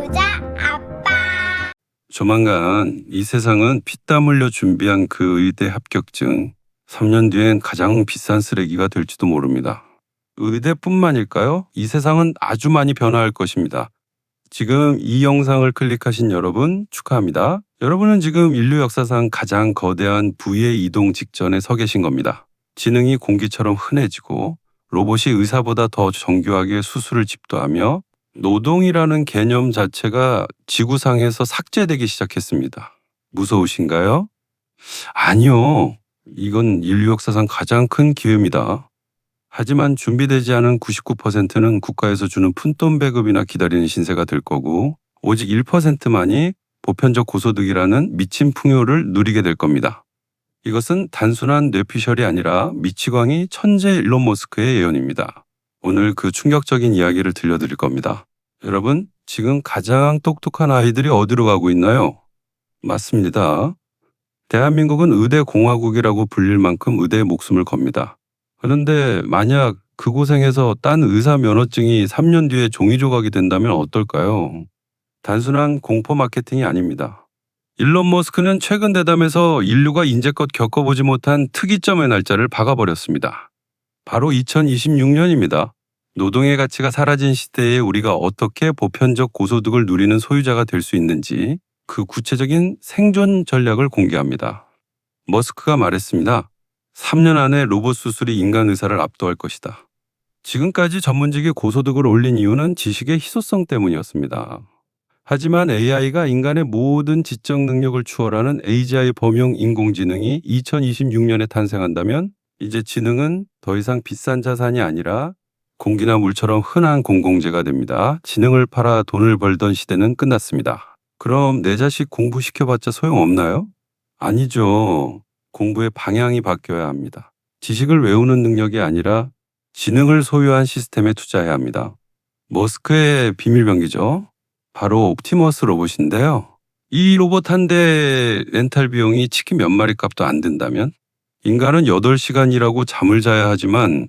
부자 아빠. 조만간 이 세상은 피땀 흘려 준비한 그 의대 합격증 3년 뒤엔 가장 비싼 쓰레기가 될지도 모릅니다. 의대뿐만일까요? 이 세상은 아주 많이 변화할 것입니다. 지금 이 영상을 클릭하신 여러분 축하합니다. 여러분은 지금 인류 역사상 가장 거대한 부의 이동 직전에 서 계신 겁니다. 지능이 공기처럼 흔해지고 로봇이 의사보다 더 정교하게 수술을 집도하며 노동이라는 개념 자체가 지구상에서 삭제되기 시작했습니다. 무서우신가요? 아니요. 이건 인류 역사상 가장 큰 기회입니다. 하지만 준비되지 않은 99%는 국가에서 주는 푼돈 배급이나 기다리는 신세가 될 거고 오직 1%만이 보편적 고소득이라는 미친 풍요를 누리게 될 겁니다. 이것은 단순한 뇌피셜이 아니라 미치광이 천재 일론 머스크의 예언입니다. 오늘 그 충격적인 이야기를 들려드릴 겁니다. 여러분, 지금 가장 똑똑한 아이들이 어디로 가고 있나요? 맞습니다. 대한민국은 의대공화국이라고 불릴 만큼 의대에 목숨을 겁니다. 그런데 만약 그 고생에서 딴 의사 면허증이 3년 뒤에 종이 조각이 된다면 어떨까요? 단순한 공포 마케팅이 아닙니다. 일론 머스크는 최근 대담에서 인류가 인제껏 겪어보지 못한 특이점의 날짜를 박아버렸습니다. 바로 2026년입니다. 노동의 가치가 사라진 시대에 우리가 어떻게 보편적 고소득을 누리는 소유자가 될 수 있는지 그 구체적인 생존 전략을 공개합니다. 머스크가 말했습니다. 3년 안에 로봇 수술이 인간 의사를 압도할 것이다. 지금까지 전문직이 고소득을 올린 이유는 지식의 희소성 때문이었습니다. 하지만 AI가 인간의 모든 지적 능력을 추월하는 AGI 범용 인공지능이 2026년에 탄생한다면 이제 지능은 더 이상 비싼 자산이 아니라 공기나 물처럼 흔한 공공재가 됩니다. 지능을 팔아 돈을 벌던 시대는 끝났습니다. 그럼 내 자식 공부시켜봤자 소용없나요? 아니죠. 공부의 방향이 바뀌어야 합니다. 지식을 외우는 능력이 아니라 지능을 소유한 시스템에 투자해야 합니다. 머스크의 비밀병기죠. 바로 옵티머스 로봇인데요. 이 로봇 한 대 렌탈 비용이 치킨 몇 마리 값도 안 된다면 인간은 8시간 일하고 잠을 자야 하지만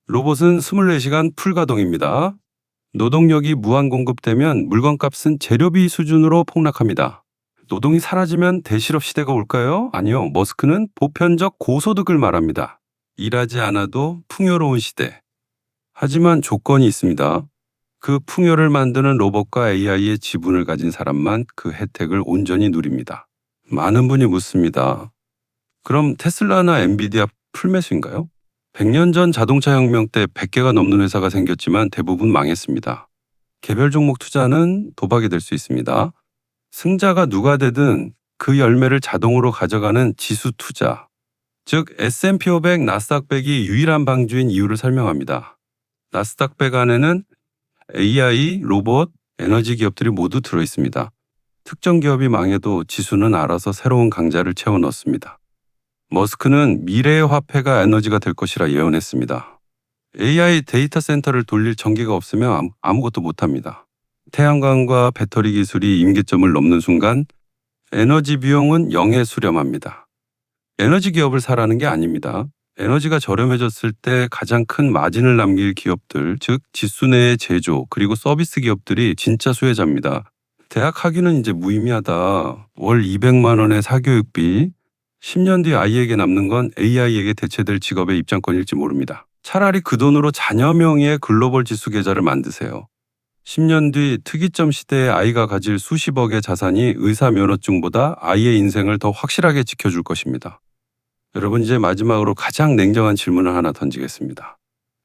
로봇은 24시간 풀가동입니다. 노동력이 무한 공급되면 물건값은 재료비 수준으로 폭락합니다. 노동이 사라지면 대실업 시대가 올까요? 아니요. 머스크는 보편적 고소득을 말합니다. 일하지 않아도 풍요로운 시대. 하지만 조건이 있습니다. 그 풍요를 만드는 로봇과 AI의 지분을 가진 사람만 그 혜택을 온전히 누립니다. 많은 분이 묻습니다. 그럼 테슬라나 엔비디아 풀매수인가요? 100년 전 자동차 혁명 때 100개가 넘는 회사가 생겼지만 대부분 망했습니다. 개별 종목 투자는 도박이 될 수 있습니다. 승자가 누가 되든 그 열매를 자동으로 가져가는 지수 투자, 즉 S&P 500, 나스닥 100이 유일한 방주인 이유를 설명합니다. 나스닥 100 안에는 AI, 로봇, 에너지 기업들이 모두 들어있습니다. 특정 기업이 망해도 지수는 알아서 새로운 강자를 채워 넣습니다. 머스크는 미래의 화폐가 에너지가 될 것이라 예언했습니다. AI 데이터 센터를 돌릴 전기가 없으면 아무것도 못합니다. 태양광과 배터리 기술이 임계점을 넘는 순간 에너지 비용은 0에 수렴합니다. 에너지 기업을 사라는 게 아닙니다. 에너지가 저렴해졌을 때 가장 큰 마진을 남길 기업들, 즉 지수 내의 제조 그리고 서비스 기업들이 진짜 수혜자입니다. 대학 학위는 이제 무의미하다. 월 200만 원의 사교육비, 10년 뒤 아이에게 남는 건 AI에게 대체될 직업의 입장권일지 모릅니다. 차라리 그 돈으로 자녀 명의의 글로벌 지수 계좌를 만드세요. 10년 뒤 특이점 시대에 아이가 가질 수십억의 자산이 의사 면허증보다 아이의 인생을 더 확실하게 지켜줄 것입니다. 여러분, 이제 마지막으로 가장 냉정한 질문을 하나 던지겠습니다.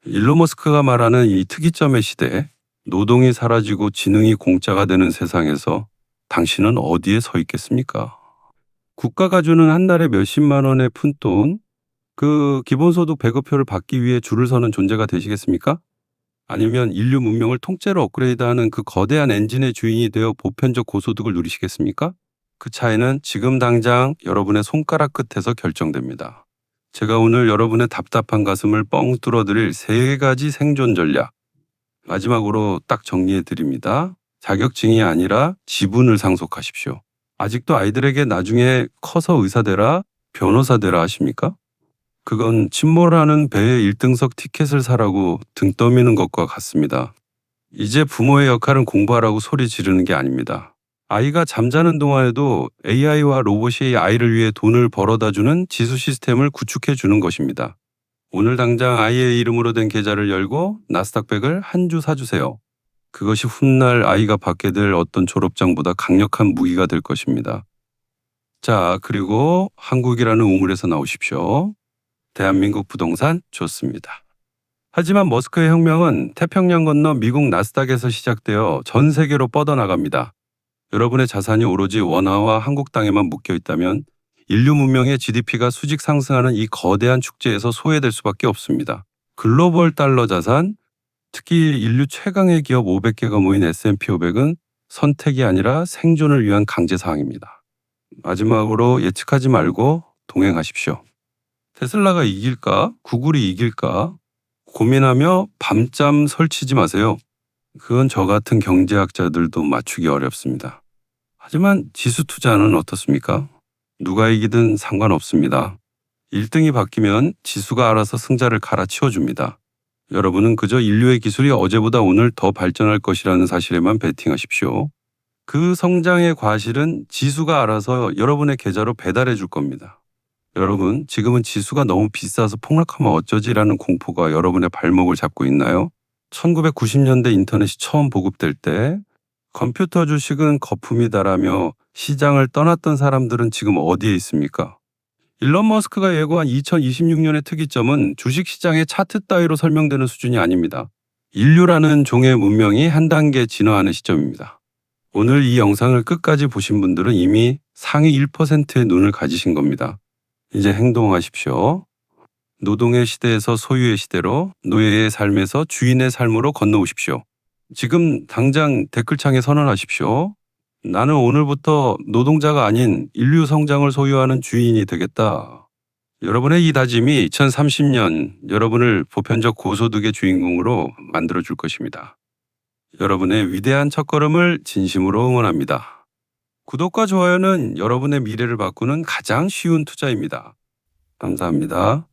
일론 머스크가 말하는 이 특이점의 시대, 노동이 사라지고 지능이 공짜가 되는 세상에서 당신은 어디에 서 있겠습니까? 국가가 주는 한 달에 몇십만 원의 푼돈, 그 기본소득 배급표를 받기 위해 줄을 서는 존재가 되시겠습니까? 아니면 인류 문명을 통째로 업그레이드하는 그 거대한 엔진의 주인이 되어 보편적 고소득을 누리시겠습니까? 그 차이는 지금 당장 여러분의 손가락 끝에서 결정됩니다. 제가 오늘 여러분의 답답한 가슴을 뻥 뚫어드릴 3가지 생존 전략. 마지막으로 딱 정리해 드립니다. 자격증이 아니라 지분을 상속하십시오. 아직도 아이들에게 나중에 커서 의사 되라, 변호사 되라 하십니까? 그건 침몰하는 배의 1등석 티켓을 사라고 등 떠미는 것과 같습니다. 이제 부모의 역할은 공부하라고 소리 지르는 게 아닙니다. 아이가 잠자는 동안에도 AI와 로봇이 아이를 위해 돈을 벌어다 주는 지수 시스템을 구축해 주는 것입니다. 오늘 당장 아이의 이름으로 된 계좌를 열고 나스닥백을 한 주 사주세요. 그것이 훗날 아이가 받게 될 어떤 졸업장보다 강력한 무기가 될 것입니다. 자, 그리고 한국이라는 우물에서 나오십시오. 대한민국 부동산 좋습니다. 하지만 머스크의 혁명은 태평양 건너 미국 나스닥에서 시작되어 전 세계로 뻗어나갑니다. 여러분의 자산이 오로지 원화와 한국 땅에만 묶여 있다면 인류 문명의 GDP가 수직 상승하는 이 거대한 축제에서 소외될 수밖에 없습니다. 글로벌 달러 자산, 특히 인류 최강의 기업 500개가 모인 S&P 500은 선택이 아니라 생존을 위한 강제사항입니다. 마지막으로 예측하지 말고 동행하십시오. 테슬라가 이길까? 구글이 이길까? 고민하며 밤잠 설치지 마세요. 그건 저 같은 경제학자들도 맞추기 어렵습니다. 하지만 지수 투자는 어떻습니까? 누가 이기든 상관없습니다. 1등이 바뀌면 지수가 알아서 승자를 갈아치워줍니다. 여러분은 그저 인류의 기술이 어제보다 오늘 더 발전할 것이라는 사실에만 베팅하십시오. 그 성장의 과실은 지수가 알아서 여러분의 계좌로 배달해 줄 겁니다. 여러분, 지금은 지수가 너무 비싸서 폭락하면 어쩌지라는 공포가 여러분의 발목을 잡고 있나요? 1990년대 인터넷이 처음 보급될 때 컴퓨터 주식은 거품이다라며 시장을 떠났던 사람들은 지금 어디에 있습니까? 일론 머스크가 예고한 2026년의 특이점은 주식시장의 차트 따위로 설명되는 수준이 아닙니다. 인류라는 종의 문명이 한 단계 진화하는 시점입니다. 오늘 이 영상을 끝까지 보신 분들은 이미 상위 1%의 눈을 가지신 겁니다. 이제 행동하십시오. 노동의 시대에서 소유의 시대로, 노예의 삶에서 주인의 삶으로 건너오십시오. 지금 당장 댓글창에 선언하십시오. 나는 오늘부터 노동자가 아닌 인류 성장을 소유하는 주인이 되겠다. 여러분의 이 다짐이 2030년 여러분을 보편적 고소득의 주인공으로 만들어줄 것입니다. 여러분의 위대한 첫걸음을 진심으로 응원합니다. 구독과 좋아요는 여러분의 미래를 바꾸는 가장 쉬운 투자입니다. 감사합니다.